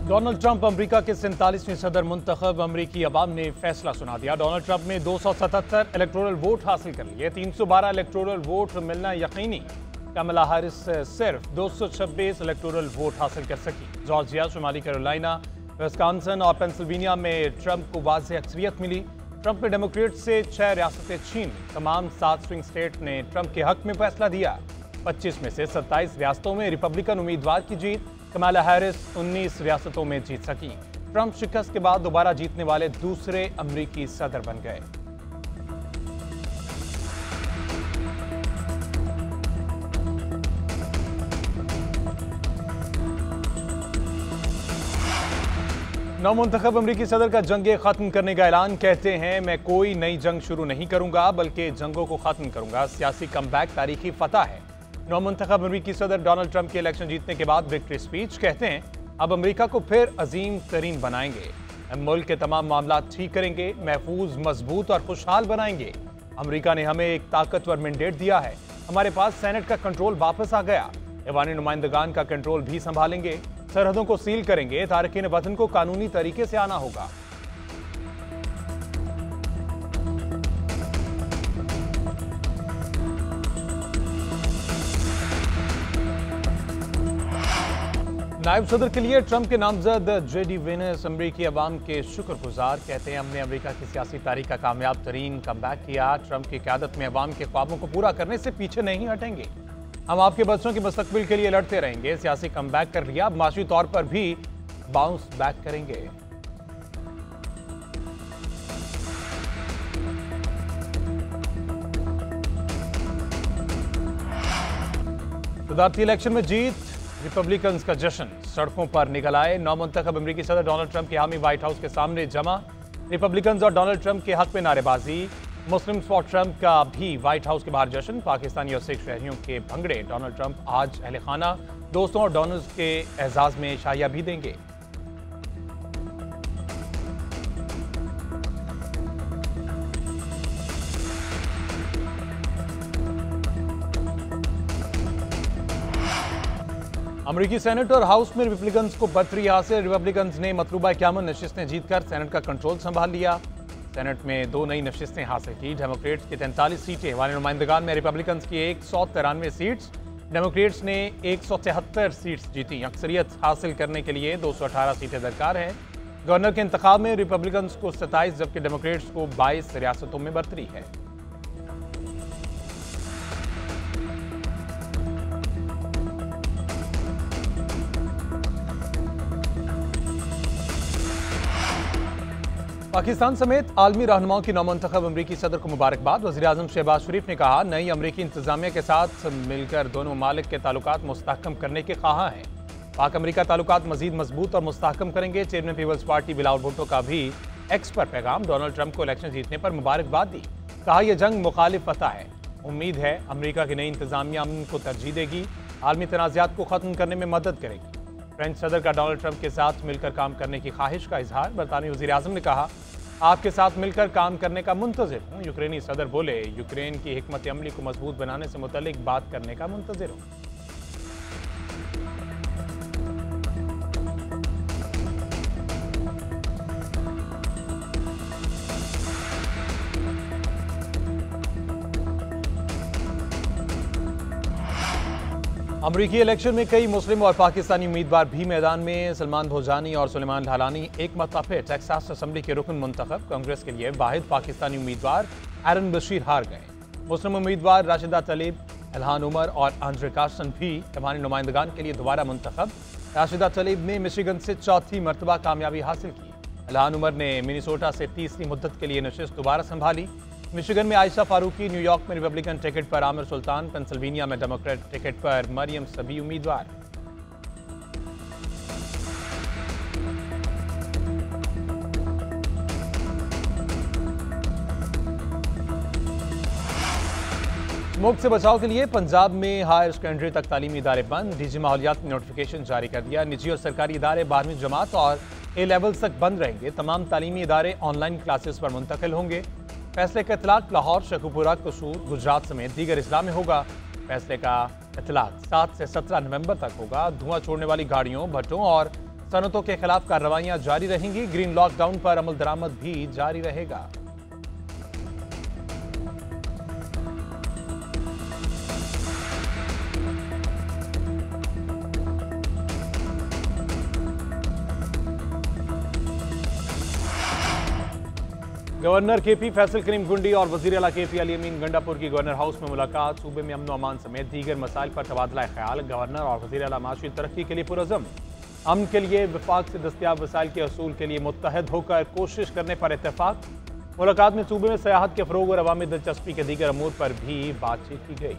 Donald Trump America के 47वें सदर मुंतखब। अमेरिकी अवाम ने फैसला सुना दिया। डोनाल्ड ट्रंप ने 277 इलेक्टोरल वोट हासिल कर लिए। 312 इलेक्टोरल वोट मिलना यकीनी। कमला हैरिस सिर्फ 226 इलेक्टोरल वोट हासिल कर सकी। जॉर्जिया, शुमाली कैरोलिना, विस्कॉन्सिन और पेंसिल्वेनिया में ट्रंप को वाज़ेह अक्सरियत मिली। ट्रंप ने डेमोक्रेट से 6 रियासतें छीन ली। तमाम 7 स्विंग स्टेट ने ट्रंप के हक में फैसला दिया। 25 में से 27 रियासतों में रिपब्लिकन उम्मीदवार की जीत। कमला हैरिस 19 रियासतों में जीत सकी। ट्रंप शिकस्त के बाद दोबारा जीतने वाले दूसरे अमेरिकी सदर बन गए। नौमुंतखब अमेरिकी सदर का जंगे खत्म करने का ऐलान। कहते हैं, मैं कोई नई जंग शुरू नहीं करूंगा बल्कि जंगों को खत्म करूंगा। सियासी कमबैक तारीखी फतह है। नौमुंतखब अमेरिकी सदर डोनाल्ड ट्रंप के इलेक्शन जीतने के बाद विक्ट्री स्पीच। कहते हैं, अब अमेरिका को फिर अजीम तरीन बनाएंगे। मुल्क के तमाम मामला ठीक करेंगे, महफूज, मजबूत और खुशहाल बनाएंगे। अमेरिका ने हमें एक ताकतवर मैंडेट दिया है। हमारे पास सेनेट का कंट्रोल वापस आ गया। ऐवान नुमाइंदगान का कंट्रोल भी संभालेंगे। सरहदों को सील करेंगे। तारकीन वतन को कानूनी तरीके से आना होगा। नायब सदर के लिए ट्रंप के नामजद जेडी वेंस अमरीकी अवाम के शुक्रगुजार। कहते हैं, हमने अमेरिका की सियासी तारीख का कामयाब तरीन कमबैक किया। ट्रंप की क़यादत में अवाम के ख्वाबों को पूरा करने से पीछे नहीं हटेंगे। हम आपके बच्चों के मुस्तकबिल के लिए लड़ते रहेंगे। सियासी कमबैक कर लिया, अब माशी तौर पर भी बाउंस बैक करेंगे। सदारती इलेक्शन में जीत, रिपब्लिकन्स का जश्न। सड़कों पर निकल आए। नौमुंतखब अमेरिकी सदर डोनाल्ड ट्रंप के हामी व्हाइट हाउस के सामने जमा। रिपब्लिकन्स और डोनाल्ड ट्रंप के हक में नारेबाजी। मुस्लिम्स फॉर ट्रंप का भी व्हाइट हाउस के बाहर जश्न। पाकिस्तानी और सिख शहरियों के भंगड़े। डोनाल्ड ट्रंप आज अहले खाना, दोस्तों और डोनर्स के एजाज में शाहिया भी देंगे। अमेरिकी सेनेट और हाउस में रिपब्लिकन्स को बरतरी हासिल। रिपब्लिकन्स ने मतलूबा 51 नशिस्तें जीतकर सेनेट का कंट्रोल संभाल लिया। सेनेट में 2 नई नशिस्तें हासिल की। डेमोक्रेट्स की 43 सीटें। वाले नुमाइंदगान में रिपब्लिकन्स की 193 सीट्स। डेमोक्रेट्स ने 173 सीट्स जीती। अक्सरियत हासिल करने के लिए 218 सीटें दरकार हैं। गवर्नर के इंतखाब में रिपब्लिकन्स को 27 जबकि डेमोक्रेट्स को 22 रियासतों में बरतरी है। पाकिस्तान समेत आलमी रहनुमाओं की नौमुंतखब अमरीकी सदर को मुबारकबाद। वज़ीर-ए-आज़म शहबाज शरीफ ने कहा, नई अमरीकी इंतजामिया के साथ मिलकर दोनों ममालिक के ताल्लुकात मुस्तहकम करने के ख्वाहां हैं। पाक अमरीका ताल्लुकात मजीद मजबूत और मुस्तहकम करेंगे। चेयरमैन पीपल्स पार्टी बिलावल भुट्टो का भी एक्स पर पैगाम। डोनाल्ड ट्रंप को इलेक्शन जीतने पर मुबारकबाद दी। कहा, यह जंग मुखालिफ फतह है। उम्मीद है अमरीका की नई इंतजामिया अमन को तरजीह देगी, आलमी तनाज़ात को ख़त्म करने में मदद करेगी। फ्रेंच सदर का डोनाल्ड ट्रंप के साथ मिलकर काम करने की ख्वाहिश का इजहार। बरतानवी वज़ीर-ए-आज़म ने कहा, आपके साथ मिलकर काम करने का मुंतज़िर हूँ। यूक्रेनी सदर बोले, यूक्रेन की हिकमत अमली को मजबूत बनाने से मुतल्लिक बात करने का मुंतज़िर हूँ। अमरीकी इलेक्शन में कई मुस्लिम और पाकिस्तानी उम्मीदवार भी मैदान में। सलमान भोजानी और सुलेमान ढालानी एक मरतबा फिर टेक्सास असेंबली के रुकन मुंतखब। कांग्रेस के लिए वाहिद पाकिस्तानी उम्मीदवार एरन बशीर हार गए। मुस्लिम उम्मीदवार राशिदा तलीब, इल्हान उमर और आंद्रे कार्सन भी ऐवान नुमाइंदगान के लिए दोबारा मुंतखब। राशिदा तलीब ने मिशिगन से 4थी मरतबा कामयाबी हासिल की। इल्हान उमर ने मिनीसोटा से 3री मुद्दत के लिए नशिस्त दोबारा संभाली। मिशिगन में आयशा फारूकी, न्यूयॉर्क में रिपब्लिकन टिकट पर आमिर सुल्तान, पेंसिल्वेनिया में डेमोक्रेट टिकट पर मरियम सबी उम्मीदवार। स्मोक से बचाव के लिए पंजाब में हायर सेकेंडरी तक तालीमी इदारे बंद। डीजी माहौलियात ने नोटिफिकेशन जारी कर दिया। निजी और सरकारी इदारे 12वीं जमात और ए लेवल्स तक बंद रहेंगे। तमाम तालीमी इदारे ऑनलाइन क्लासेस पर मुंतकिल होंगे। फैसले का इतलाक लाहौर, शेखुपुरा, कसूर, गुजरात समेत दीगर अजला में होगा। फैसले का इतलाक 7 से 17 नवंबर तक होगा। धुआं छोड़ने वाली गाड़ियों, भट्टों और सनतों के खिलाफ कार्रवाइयां जारी रहेंगी। ग्रीन लॉकडाउन पर अमल दरामद भी जारी रहेगा। गवर्नर केपी फैसल करीम गुंडी और वजीर आला केपी अली अमीन गंडापुर की गवर्नर हाउस में मुलाकात। सूबे में अमन अमान समेत दीगर मसाइल पर तबादला ख्याल। गवर्नर और वजीर आला माशी तरक्की के लिए पुरअज़्म। अमन के लिए विफाक से दस्तियाब वसाइल के असूल के लिए मुत्तहद होकर कोशिश करने पर इत्तेफाक। मुलाकात में सूबे में सयाहत के फ़रोग़ और अवामी दिलचस्पी के दीगर अमूर पर भी बातचीत की गई।